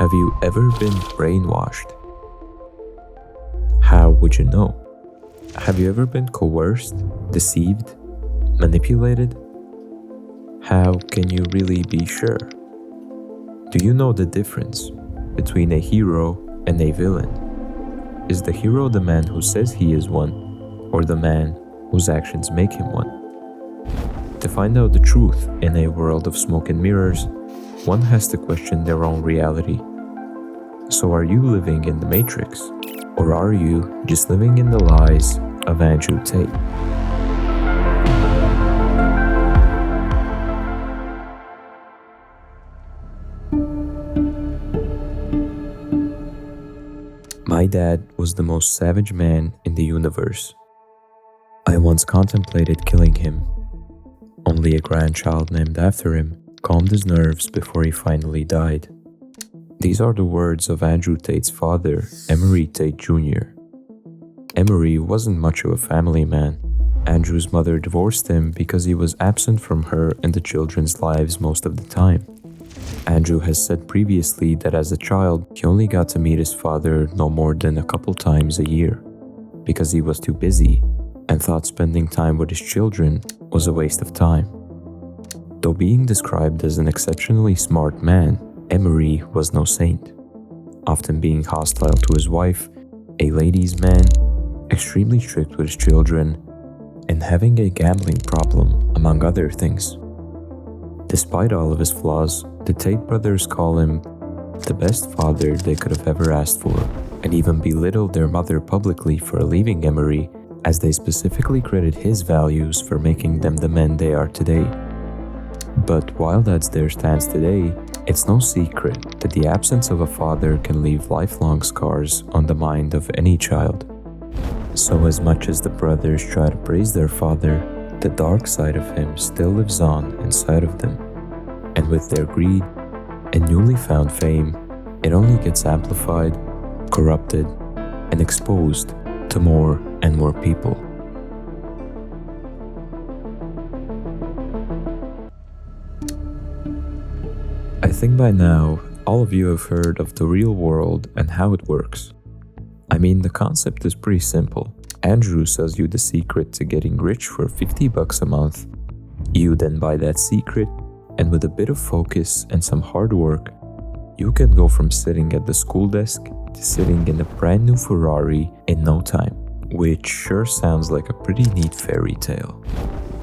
Have you ever been brainwashed? How would you know? Have you ever been coerced, deceived, manipulated? How can you really be sure? Do you know the difference between a hero and a villain? Is the hero the man who says he is one, or the man whose actions make him one? To find out the truth in a world of smoke and mirrors, one has to question their own reality. So are you living in the Matrix, or are you just living in the lies of Andrew Tate? My dad was the most savage man in the universe. I once contemplated killing him. Only a grandchild named after him calmed his nerves before he finally died. These are the words of Andrew Tate's father, Emory Tate Jr. Emory wasn't much of a family man. Andrew's mother divorced him because he was absent from her and the children's lives most of the time. Andrew has said previously that as a child, he only got to meet his father no more than a couple times a year because he was too busy and thought spending time with his children was a waste of time. Though being described as an exceptionally smart man, Emory was no saint, often being hostile to his wife, a ladies' man, extremely strict with his children, and having a gambling problem, among other things. Despite all of his flaws, the Tate brothers call him the best father they could have ever asked for, and even belittled their mother publicly for leaving Emory, as they specifically credit his values for making them the men they are today. But while that's their stance today, it's no secret that the absence of a father can leave lifelong scars on the mind of any child. So as much as the brothers try to praise their father, the dark side of him still lives on inside of them. And with their greed and newly found fame, it only gets amplified, corrupted, and exposed to more and more people. I think by now, all of you have heard of the real world and how it works. I mean, the concept is pretty simple. Andrew sells you the secret to getting rich for $50 a month. You then buy that secret, and with a bit of focus and some hard work, you can go from sitting at the school desk to sitting in a brand new Ferrari in no time, which sure sounds like a pretty neat fairy tale.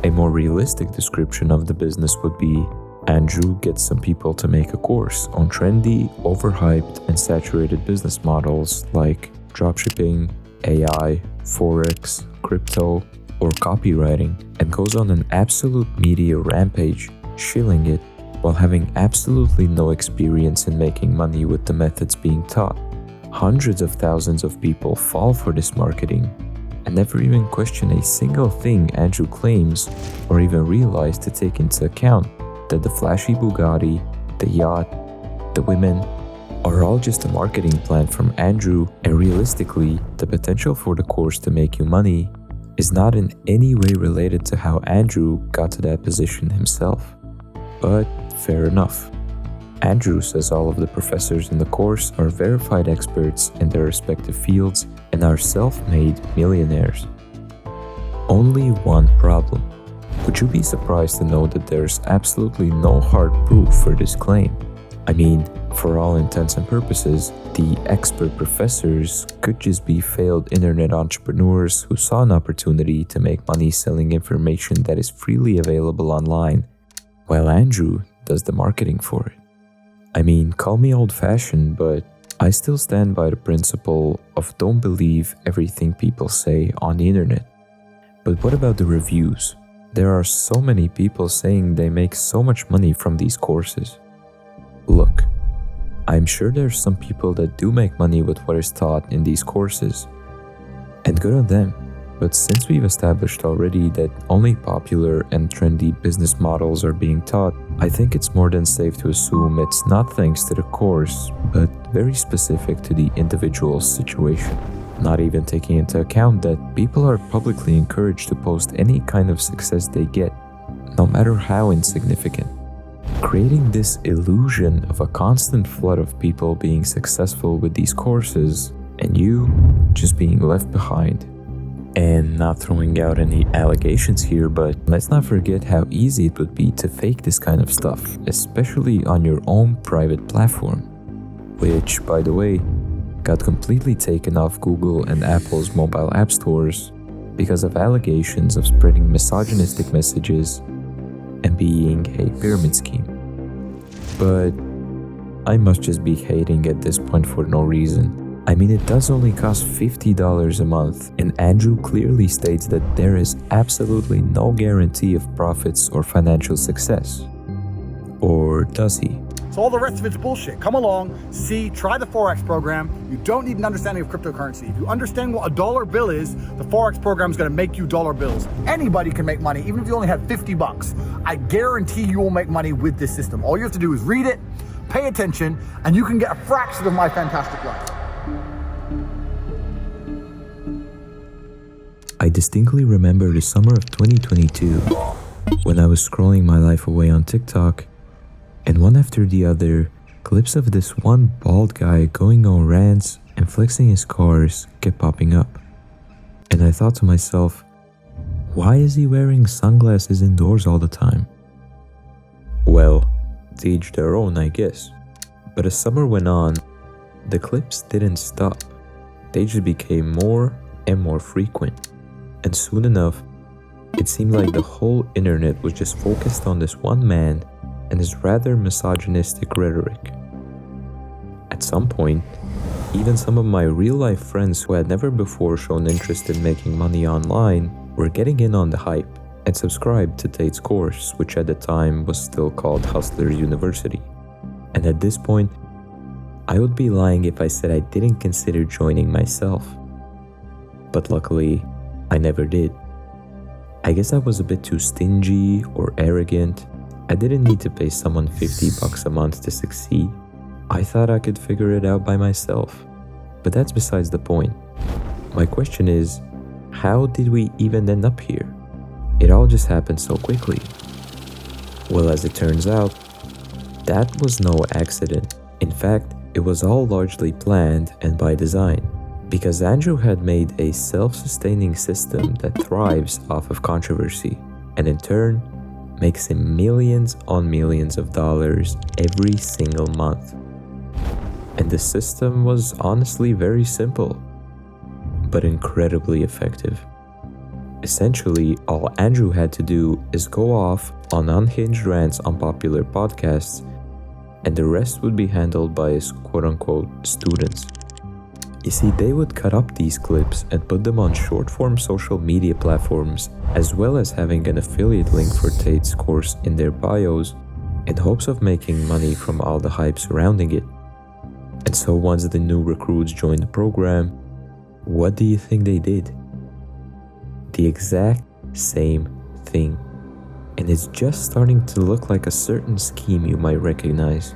A more realistic description of the business would be Andrew gets some people to make a course on trendy, overhyped, and saturated business models like dropshipping, AI, Forex, crypto, or copywriting, and goes on an absolute media rampage, shilling it while having absolutely no experience in making money with the methods being taught. Hundreds of thousands of people fall for this marketing and never even question a single thing Andrew claims or even realize to take into account that the flashy Bugatti, the yacht, the women are all just a marketing plan from Andrew, and realistically, the potential for the course to make you money is not in any way related to how Andrew got to that position himself. But fair enough. Andrew says all of the professors in the course are verified experts in their respective fields and are self-made millionaires. Only one problem. Would you be surprised to know that there's absolutely no hard proof for this claim? I mean, for all intents and purposes, the expert professors could just be failed internet entrepreneurs who saw an opportunity to make money selling information that is freely available online, while Andrew does the marketing for it. I mean, call me old-fashioned, but I still stand by the principle of don't believe everything people say on the internet. But what about the reviews? There are so many people saying they make so much money from these courses. Look, I'm sure there's some people that do make money with what is taught in these courses, and good on them. But since we've established already that only popular and trendy business models are being taught, I think it's more than safe to assume it's not thanks to the course, but very specific to the individual's situation. Not even taking into account that people are publicly encouraged to post any kind of success they get, no matter how insignificant. creating this illusion of a constant flood of people being successful with these courses and you just being left behind. And not throwing out any allegations here, but let's not forget how easy it would be to fake this kind of stuff, especially on your own private platform, which, by the way, got completely taken off Google and Apple's mobile app stores because of allegations of spreading misogynistic messages and being a pyramid scheme. But I must just be hating at this point for no reason. I mean, it does only cost $50 a month, and Andrew clearly states that there is absolutely no guarantee of profits or financial success. Or does he? So all the rest of it's bullshit. Come along, see, try the Forex program. You don't need an understanding of cryptocurrency. If you understand what a dollar bill is, the Forex program is going to make you dollar bills. Anybody can make money, even if you only have $50. I guarantee you will make money with this system. All you have to do is read it, pay attention, and you can get a fraction of my fantastic life. I distinctly remember the summer of 2022 when I was scrolling my life away on TikTok, and one after the other, clips of this one bald guy going on rants and flexing his cars kept popping up. And I thought to myself, why is he wearing sunglasses indoors all the time? Well, to each their own, I guess. But as summer went on, the clips didn't stop. They just became more and more frequent. And soon enough, it seemed like the whole internet was just focused on this one man and his rather misogynistic rhetoric. At some point, even some of my real-life friends who had never before shown interest in making money online were getting in on the hype and subscribed to Tate's course, which at the time was still called Hustler University. And at this point, I would be lying if I said I didn't consider joining myself. But luckily, I never did. I guess I was a bit too stingy or arrogant. I didn't need to pay someone $50 a month to succeed. I thought I could figure it out by myself. But that's besides the point. My question is, how did we even end up here? It all just happened so quickly. Well, as it turns out, that was no accident. In fact, it was all largely planned and by design, because Andrew had made a self-sustaining system that thrives off of controversy, and in turn, makes him millions on millions of dollars every single month. And the system was honestly very simple, but incredibly effective. Essentially, all Andrew had to do is go off on unhinged rants on popular podcasts, and the rest would be handled by his quote-unquote students. You see, they would cut up these clips and put them on short-form social media platforms, as well as having an affiliate link for Tate's course in their bios, in hopes of making money from all the hype surrounding it. And so once the new recruits joined the program, what do you think they did? The exact same thing. And it's just starting to look like a certain scheme you might recognize.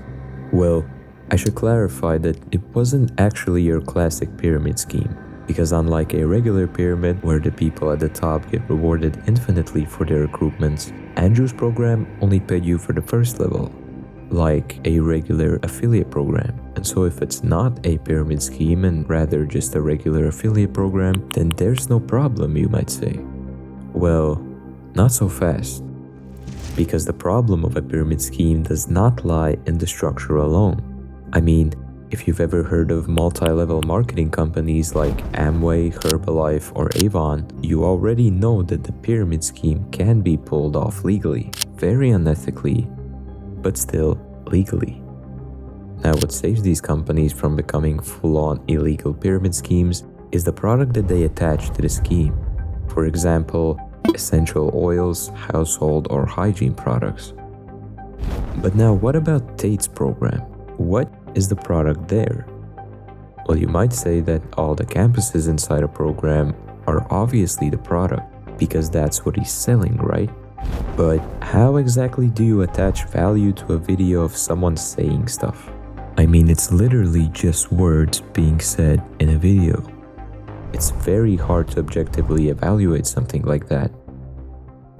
Well, I should clarify that it wasn't actually your classic pyramid scheme, because unlike a regular pyramid where the people at the top get rewarded infinitely for their recruitments, Andrew's program only paid you for the first level, like a regular affiliate program. And so if it's not a pyramid scheme and rather just a regular affiliate program, then there's no problem, you might say. Well, not so fast. Because the problem of a pyramid scheme does not lie in the structure alone. I mean, if you've ever heard of multi-level marketing companies like Amway, Herbalife, or Avon, you already know that the pyramid scheme can be pulled off legally, very unethically, but still legally. Now, what saves these companies from becoming full-on illegal pyramid schemes is the product that they attach to the scheme. For example, essential oils, household, or hygiene products. But now, what about Tate's program? What is the product there? Well, you might say that all the campuses inside a program are obviously the product, because that's what he's selling, right? But how exactly do you attach value to a video of someone saying stuff? I mean, it's literally just words being said in a video. It's very hard to objectively evaluate something like that.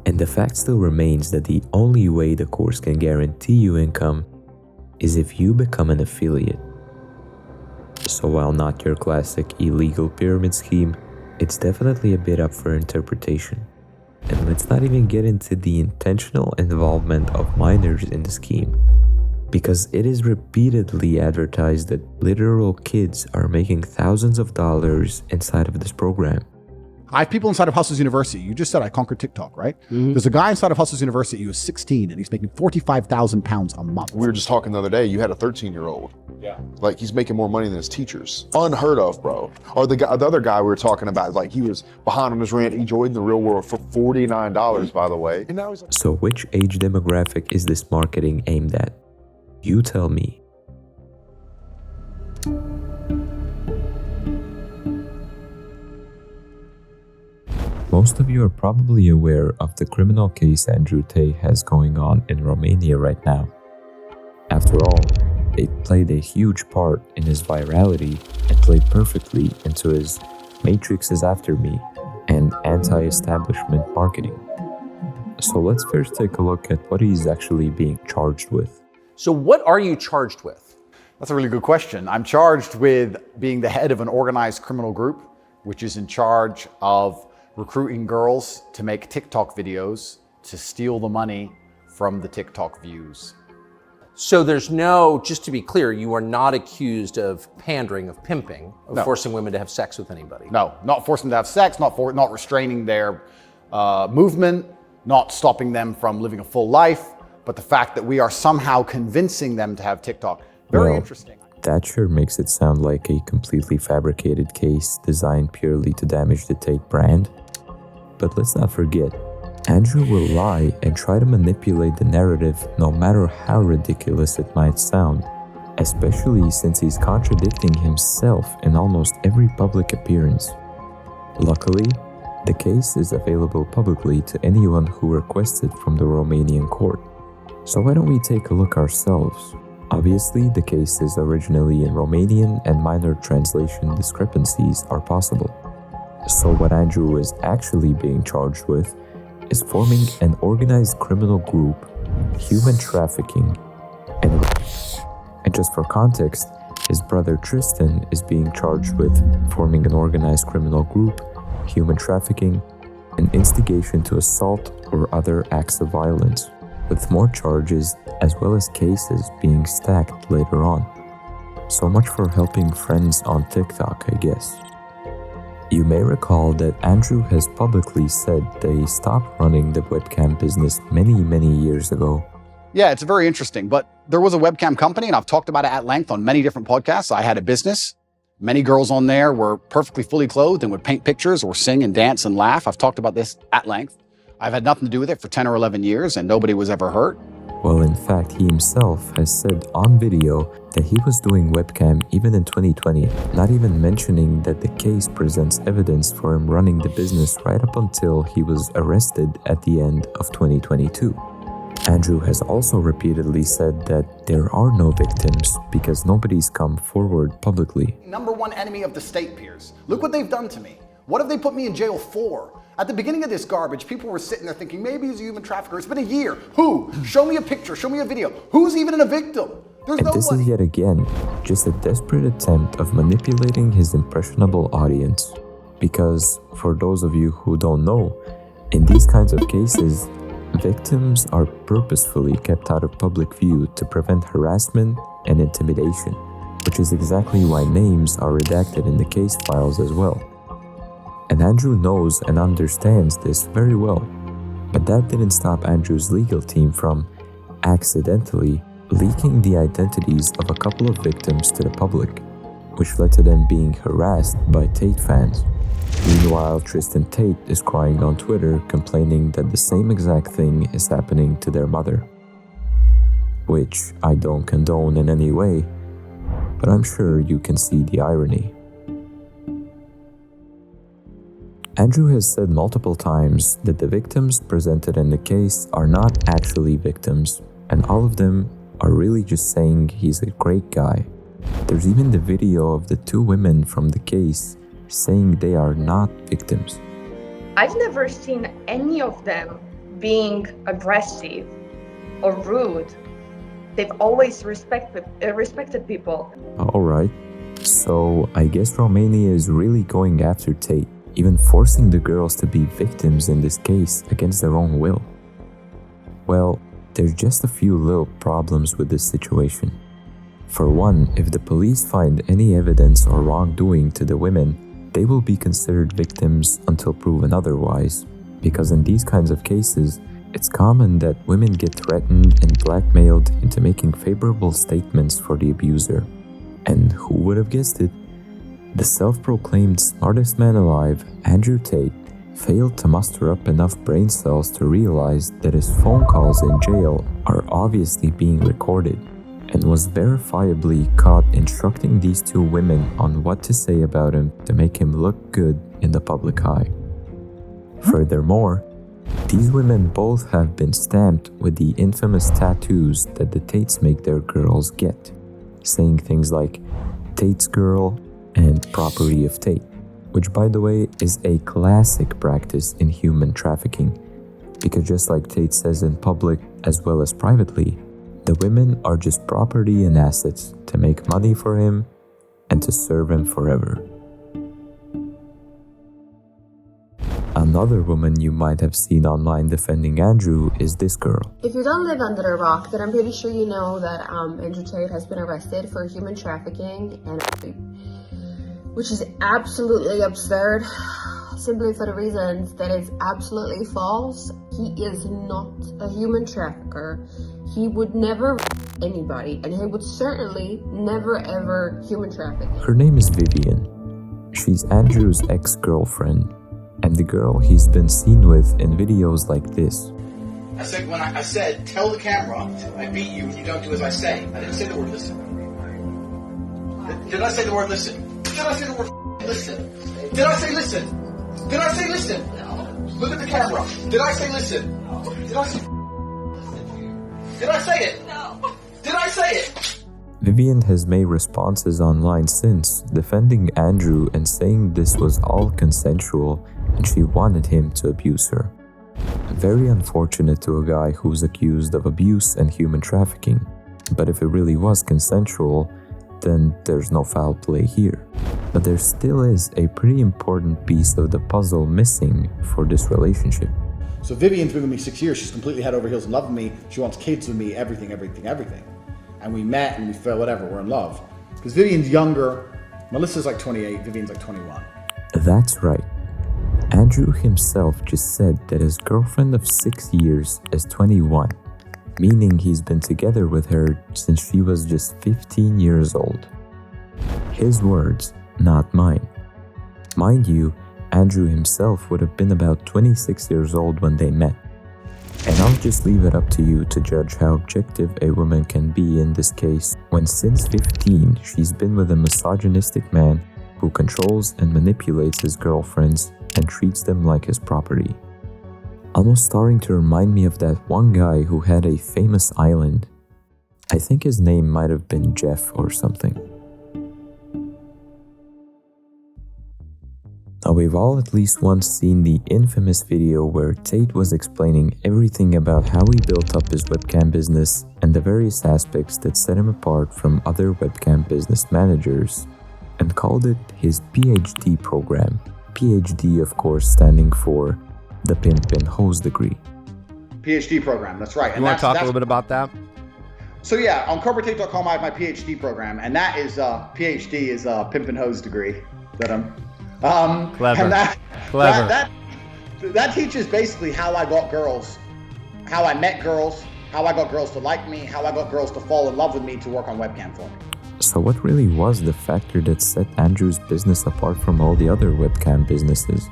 And the fact still remains that the only way the course can guarantee you income is if you become an affiliate. So while not your classic illegal pyramid scheme, it's definitely a bit up for interpretation. And let's not even get into the intentional involvement of minors in the scheme, because it is repeatedly advertised that literal kids are making thousands of dollars inside of this program. I have people inside of Hustles University. You just said I conquered TikTok, right? There's a guy inside of Hustles University who is 16 and he's making 45,000 pounds a month. We were just talking the other day, you had a 13-year-old. Yeah. Like, he's making more money than his teachers. Unheard of, bro. Or the other guy we were talking about, like, he was behind on his rent. He joined the real world for $49, by the way. And now he's like, So which age demographic is this marketing aimed at? You tell me. Most of you are probably aware of the criminal case Andrew Tate has going on in Romania right now. After all, it played a huge part in his virality and played perfectly into his Matrix is after me and anti-establishment marketing. So let's first take a look at what he's actually being charged with. So what are you charged with? That's a really good question. I'm charged with being the head of an organized criminal group, which is in charge of recruiting girls to make TikTok videos to steal the money from the TikTok views. So there's no, just to be clear, you are not accused of pandering, of pimping, of No. forcing women to have sex with anybody. No, not forcing them to have sex, not restraining their movement, not stopping them from living a full life, but the fact that we are somehow convincing them to have TikTok. Very Well, interesting. That sure makes it sound like a completely fabricated case designed purely to damage the Tate brand. But let's not forget, Andrew will lie and try to manipulate the narrative no matter how ridiculous it might sound, especially since he's contradicting himself in almost every public appearance. Luckily, the case is available publicly to anyone who requests it from the Romanian court. So why don't we take a look ourselves? Obviously, the case is originally in Romanian and minor translation discrepancies are possible. So what Andrew is actually being charged with is forming an organized criminal group, human trafficking, and rape. And just for context, his brother Tristan is being charged with forming an organized criminal group, human trafficking, and instigation to assault or other acts of violence, with more charges as well as cases being stacked later on. So much for helping friends on TikTok, I guess. You may recall that Andrew has publicly said that he stopped running the webcam business many years ago. Yeah, it's very interesting. But there was a webcam company, and I've talked about it at length on many different podcasts. I had a business. Many girls on there were perfectly fully clothed and would paint pictures or sing and dance and laugh. I've talked about this at length. I've had nothing to do with it for 10 or 11 years, and nobody was ever hurt. Well, in fact, he himself has said on video that he was doing webcam even in 2020, not even mentioning that the case presents evidence for him running the business right up until he was arrested at the end of 2022. Andrew has also repeatedly said that there are no victims because nobody's come forward publicly. Number one enemy of the state, Piers. Look what they've done to me. What have they put me in jail for? At the beginning of this garbage, people were sitting there thinking, maybe he's a human trafficker. It's been a year. Who? Show me a picture. Show me a video. Who's even a victim? There's And this is yet again just a desperate attempt of manipulating his impressionable audience. Because, for those of you who don't know, in these kinds of cases, victims are purposefully kept out of public view to prevent harassment and intimidation, which is exactly why names are redacted in the case files as well. And Andrew knows and understands this very well. But that didn't stop Andrew's legal team from accidentally leaking the identities of a couple of victims to the public, which led to them being harassed by Tate fans. Meanwhile, Tristan Tate is crying on Twitter, complaining that the same exact thing is happening to their mother. Which I don't condone in any way, but I'm sure you can see the irony. Andrew has said multiple times that the victims presented in the case are not actually victims, and all of them are really just saying he's a great guy. There's even the video of the two women from the case saying they are not victims. I've never seen any of them being aggressive or rude. They've always respected people. Alright, so I guess Romania is really going after Tate, even forcing the girls to be victims in this case against their own will. Well, there's just a few little problems with this situation. For one, if the police find any evidence or wrongdoing to the women, they will be considered victims until proven otherwise, because in these kinds of cases, it's common that women get threatened and blackmailed into making favorable statements for the abuser. And who would have guessed it? The self-proclaimed smartest man alive, Andrew Tate, failed to muster up enough brain cells to realize that his phone calls in jail are obviously being recorded, and was verifiably caught instructing these two women on what to say about him to make him look good in the public eye. Furthermore, these women both have been stamped with the infamous tattoos that the Tates make their girls get, saying things like Tate's girl and property of Tate, which by the way is a classic practice in human trafficking, because just like Tate says in public as well as privately, the women are just property and assets to make money for him and to serve him forever. Another woman you might have seen online defending Andrew is this girl. If you don't live under a rock, then I'm pretty sure you know that Andrew Tate has been arrested for human trafficking and rape, which is absolutely absurd, simply for the reasons that it's absolutely false. He is not a human trafficker. He would never anybody, and he would certainly never ever human traffic. Her name is Vivian. She's Andrew's ex-girlfriend, and the girl he's been seen with in videos like this. I said, tell the camera, I beat you when you don't do as I say. I didn't say the word listen. Did I say the word listen? Did I say the word listen? Did I say listen? Did I say listen? No. Look at the camera. Did I say listen? No. Did I say Did I say it? No. Did I say it? Vivian has made responses online since, defending Andrew and saying this was all consensual and she wanted him to abuse her. Very unfortunate to a guy who's accused of abuse and human trafficking, but if it really was consensual, then there's no foul play here. But there still is a pretty important piece of the puzzle missing for this relationship. So Vivian's been with me 6 years. She's completely head over heels in love with me. She wants kids with me, everything. And we met and we fell, whatever, we're in love. Because Vivian's younger. Melissa's like 28, Vivian's like 21. That's right. Andrew himself just said that his girlfriend of 6 years is 21, meaning he's been together with her since she was just 15 years old. His words, not mine. Mind you, Andrew himself would have been about 26 years old when they met. And I'll just leave it up to you to judge how objective a woman can be in this case when since 15 she's been with a misogynistic man who controls and manipulates his girlfriends and treats them like his property. Almost starting to remind me of that one guy who had a famous island. I think his name might have been Jeff or something. Now, we've all at least once seen the infamous video where Tate was explaining everything about how he built up his webcam business and the various aspects that set him apart from other webcam business managers, and called it his PhD program. PhD, of course, standing for the Pimp and Hose degree. PhD program, that's right. You want to talk a little bit about that? So yeah, on CorporateTate.com I have my PhD program, and that is PhD is a Pimp and Hose degree that I'm Clever. And Clever. That teaches basically how I got girls, how I met girls, how I got girls to like me, how I got girls to fall in love with me to work on webcam for me. So what really was the factor that set Andrew's business apart from all the other webcam businesses?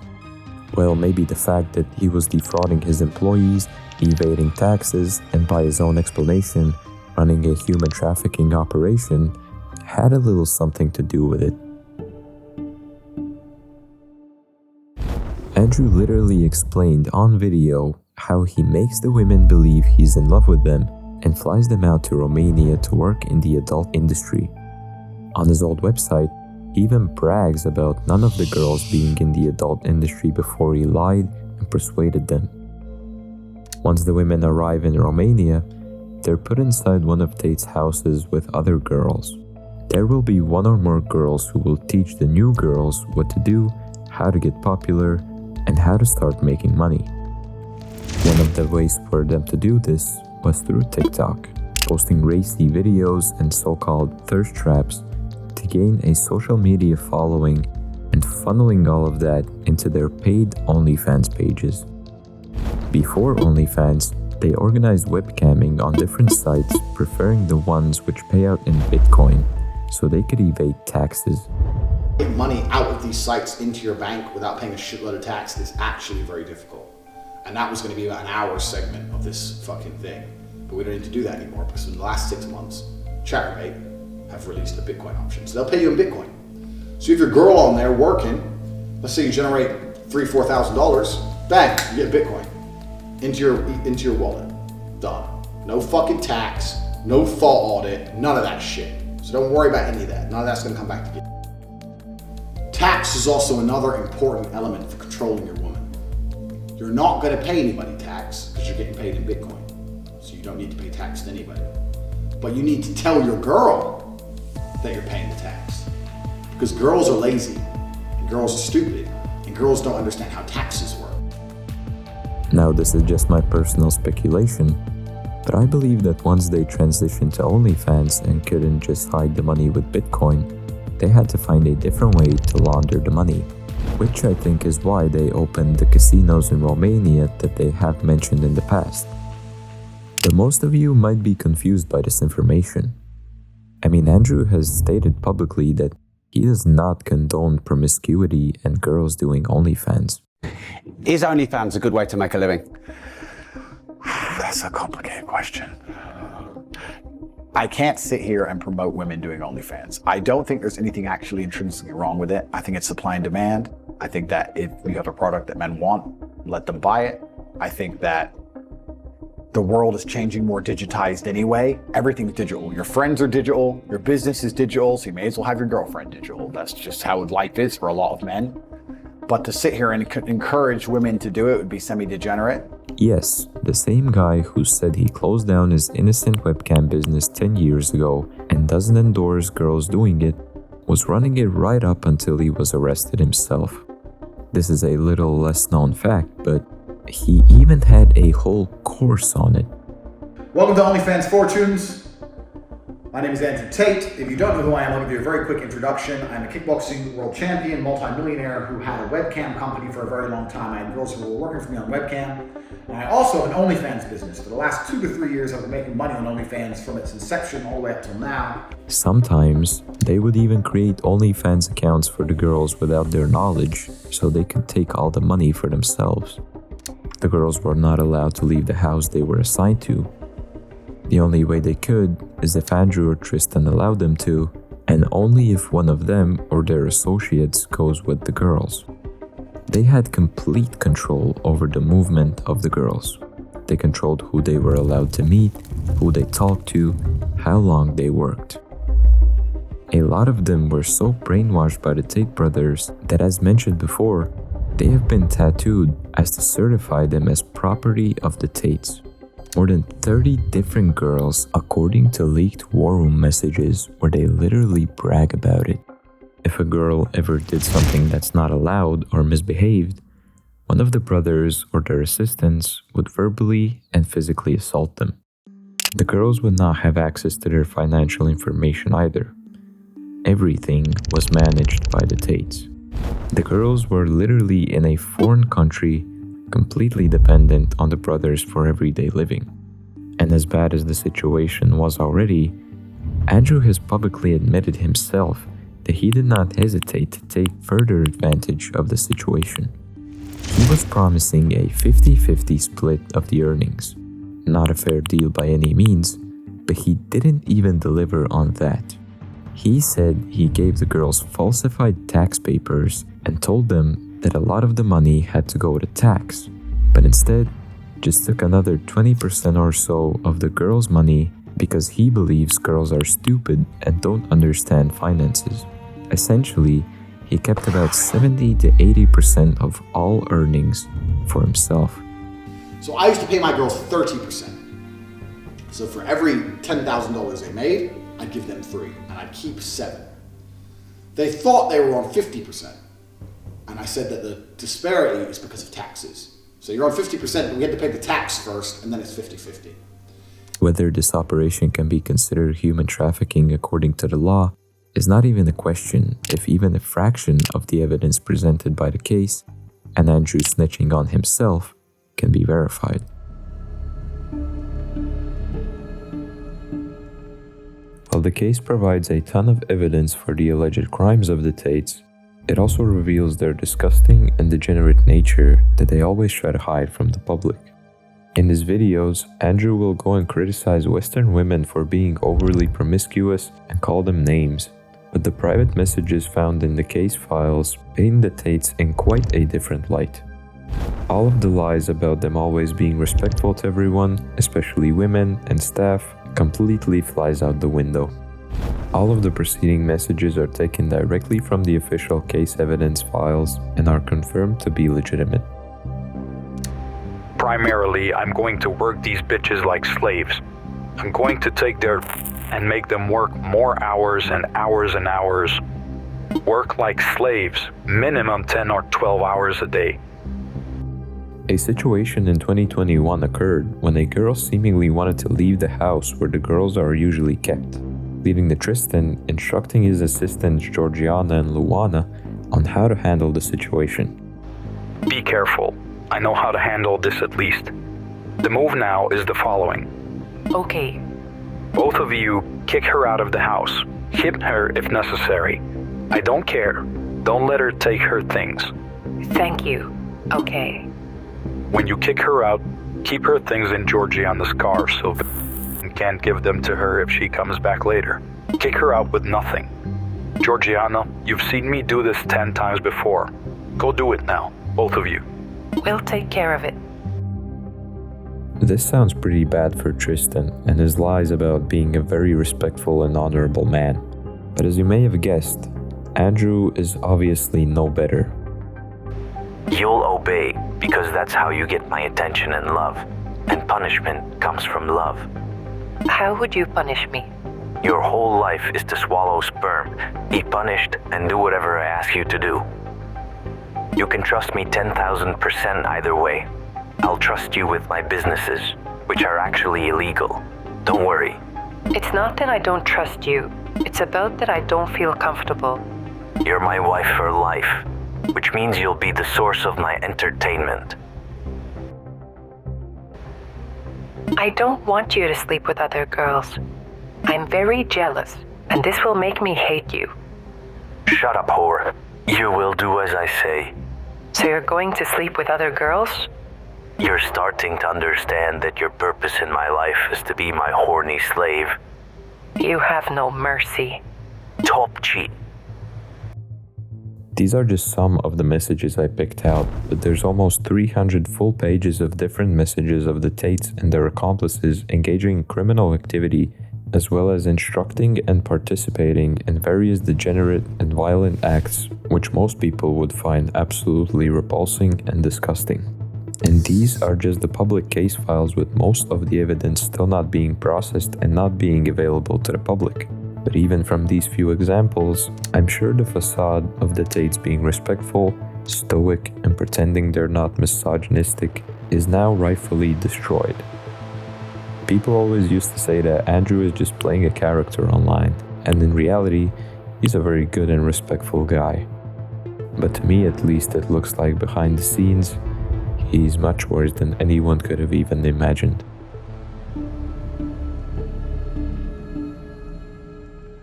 Well, maybe the fact that he was defrauding his employees, evading taxes, and by his own explanation, running a human trafficking operation had a little something to do with it. Andrew literally explained on video how he makes the women believe he's in love with them and flies them out to Romania to work in the adult industry. On his old website, he even brags about none of the girls being in the adult industry before he lied and persuaded them. Once the women arrive in Romania, they're put inside one of Tate's houses with other girls. There will be one or more girls who will teach the new girls what to do, how to get popular, and how to start making money. One of the ways for them to do this was through TikTok, posting racy videos and so-called thirst traps to gain a social media following and funneling all of that into their paid OnlyFans pages. Before OnlyFans, they organized webcamming on different sites, preferring the ones which pay out in Bitcoin so they could evade taxes. Getting money out of these sites into your bank without paying a shitload of tax is actually very difficult. And that was going to be about an hour segment of this fucking thing. But we don't need to do that anymore because in the last 6 months, Chatterbait have released a Bitcoin option. So they'll pay you in Bitcoin. So if your girl on there working, let's say you generate $3,000, $4,000, bang, you get Bitcoin into your wallet. Done. No fucking tax, no fault audit, none of that shit. So don't worry about any of that. None of that's going to come back to you. Tax is also another important element for controlling your woman. You're not going to pay anybody tax because you're getting paid in Bitcoin. So you don't need to pay tax to anybody. But you need to tell your girl that you're paying the tax. Because girls are lazy, and girls are stupid, and girls don't understand how taxes work. Now, this is just my personal speculation, but I believe that once they transitioned to OnlyFans and couldn't just hide the money with Bitcoin, they had to find a different way to launder the money, which I think is why they opened the casinos in Romania that they have mentioned in the past. But most of you might be confused by this information. I mean, Andrew has stated publicly that he does not condone promiscuity and girls doing OnlyFans. Is OnlyFans a good way to make a living? That's a complicated question. I can't sit here and promote women doing OnlyFans. I don't think there's anything actually intrinsically wrong with it. I think it's supply and demand. I think that if you have a product that men want, let them buy it. I think that the world is changing more digitized anyway. Everything's digital. Your friends are digital, your business is digital, so you may as well have your girlfriend digital. That's just how life is for a lot of men. But to sit here and encourage women to do it would be semi-degenerate. Yes, the same guy who said he closed down his innocent webcam business 10 years ago and doesn't endorse girls doing it, was running it right up until he was arrested himself. This is a little less known fact, but he even had a whole course on it. Welcome to OnlyFans Fortunes. My name is Andrew Tate. If you don't know who I am, I'll give you a very quick introduction. I'm a kickboxing world champion, multi-millionaire who had a webcam company for a very long time. I had girls who were working for me on webcam. And I also have an OnlyFans business. For the last 2 to 3 years, I've been making money on OnlyFans from its inception all the way up till now. Sometimes, they would even create OnlyFans accounts for the girls without their knowledge, so they could take all the money for themselves. The girls were not allowed to leave the house they were assigned to. The only way they could is if Andrew or Tristan allowed them to, and only if one of them or their associates goes with the girls. They had complete control over the movement of the girls. They controlled who they were allowed to meet, who they talked to, how long they worked. A lot of them were so brainwashed by the Tate brothers that, as mentioned before, they have been tattooed as to certify them as property of the Tates. More than 30 different girls, according to leaked war room messages where they literally brag about it. If a girl ever did something that's not allowed or misbehaved, one of the brothers or their assistants would verbally and physically assault them. The girls would not have access to their financial information either. Everything was managed by the Tates. The girls were literally in a foreign country, completely dependent on the brothers for everyday living. And as bad as the situation was already, Andrew has publicly admitted himself that he did not hesitate to take further advantage of the situation. He was promising a 50-50 split of the earnings. Not a fair deal by any means, but he didn't even deliver on that. He said he gave the girls falsified tax papers and told them that a lot of the money had to go to tax, but instead just took another 20% or so of the girls' money because he believes girls are stupid and don't understand finances. Essentially, he kept about 70 to 80% of all earnings for himself. So I used to pay my girls 30%. So for every $10,000 they made, I'd give them 3, and I'd keep 7. They thought they were on 50%. And I said that the disparity is because of taxes. So you're on 50%, but we had to pay the tax first, and then it's 50-50. Whether this operation can be considered human trafficking according to the law is not even a question if even a fraction of the evidence presented by the case and Andrew snitching on himself can be verified. While the case provides a ton of evidence for the alleged crimes of the Tates, it also reveals their disgusting and degenerate nature that they always try to hide from the public. In his videos, Andrew will go and criticize Western women for being overly promiscuous and call them names, but the private messages found in the case files paint the Tates in quite a different light. All of the lies about them always being respectful to everyone, especially women and staff, completely flies out the window. All of the preceding messages are taken directly from the official case evidence files and are confirmed to be legitimate. Primarily, I'm going to work these bitches like slaves. I'm going to take their and make them work more hours and hours and hours. Work like slaves, minimum 10 or 12 hours a day. A situation in 2021 occurred when a girl seemingly wanted to leave the house where the girls are usually kept, leading to Tristan instructing his assistants Georgiana and Luana on how to handle the situation. Be careful. I know how to handle this at least. The move now is the following. Okay. Both of you kick her out of the house. Hit her if necessary. I don't care. Don't let her take her things. Thank you. Okay. When you kick her out, keep her things in Georgiana's car so you can't give them to her if she comes back later. Kick her out with nothing. Georgiana, you've seen me do this 10 times before. Go do it now, both of you. We'll take care of it. This sounds pretty bad for Tristan and his lies about being a very respectful and honorable man. But as you may have guessed, Andrew is obviously no better. You'll obey because that's how you get my attention and love. And punishment comes from love. How would you punish me? Your whole life is to swallow sperm, be punished, and do whatever I ask you to do. You can trust me 10,000% either way. I'll trust you with my businesses, which are actually illegal. Don't worry. It's not that I don't trust you. It's about that I don't feel comfortable. You're my wife for life, which means you'll be the source of my entertainment. I don't want you to sleep with other girls. I'm very jealous, and this will make me hate you. Shut up, whore. You will do as I say. So you're going to sleep with other girls? You're starting to understand that your purpose in my life is to be my horny slave. You have no mercy. Top cheat. These are just some of the messages I picked out, but there's almost 300 full pages of different messages of the Tates and their accomplices engaging in criminal activity, as well as instructing and participating in various degenerate and violent acts, which most people would find absolutely repulsing and disgusting. And these are just the public case files, with most of the evidence still not being processed and not being available to the public. But even from these few examples, I'm sure the facade of the Tates being respectful, stoic, and pretending they're not misogynistic is now rightfully destroyed. People always used to say that Andrew is just playing a character online, and in reality, he's a very good and respectful guy. But to me at least, it looks like behind the scenes, he's much worse than anyone could have even imagined.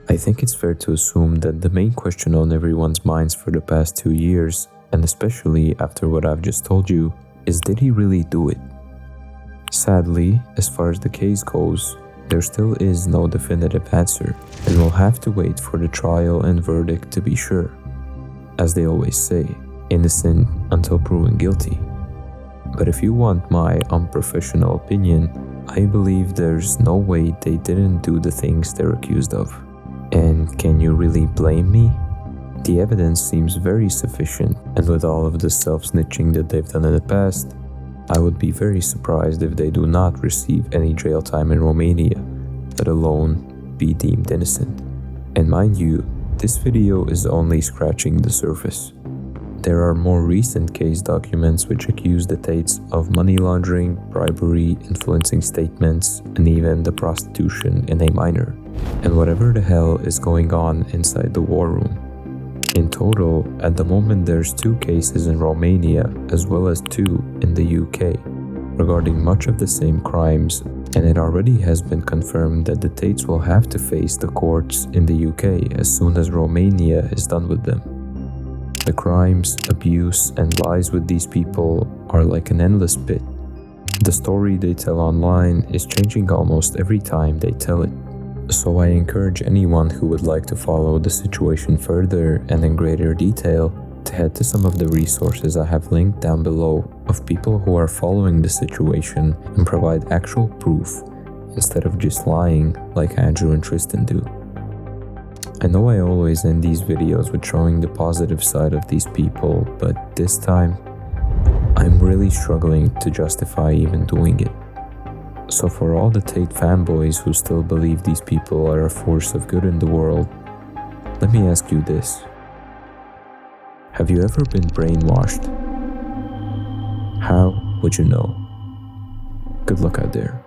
I think it's fair to assume that the main question on everyone's minds for the past 2 years, and especially after what I've just told you, is did he really do it? Sadly, as far as the case goes, there still is no definitive answer, and we'll have to wait for the trial and verdict to be sure. As they always say, innocent until proven guilty. But if you want my unprofessional opinion, I believe there's no way they didn't do the things they're accused of. And can you really blame me? The evidence seems very sufficient, and with all of the self-snitching that they've done in the past, I would be very surprised if they do not receive any jail time in Romania, let alone be deemed innocent. And mind you, this video is only scratching the surface. There are more recent case documents which accuse the Tates of money laundering, bribery, influencing statements, and even the prostitution in a minor, and whatever the hell is going on inside the war room. In total, at the moment there's 2 cases in Romania as well as 2 in the UK regarding much of the same crimes, and it already has been confirmed that the Tates will have to face the courts in the UK as soon as Romania is done with them. The crimes, abuse, and lies with these people are like an endless pit. The story they tell online is changing almost every time they tell it. So I encourage anyone who would like to follow the situation further and in greater detail to head to some of the resources I have linked down below of people who are following the situation and provide actual proof instead of just lying like Andrew and Tristan do. I know I always end these videos with showing the positive side of these people, but this time, I'm really struggling to justify even doing it. So for all the Tate fanboys who still believe these people are a force of good in the world, let me ask you this. Have you ever been brainwashed? How would you know? Good luck out there.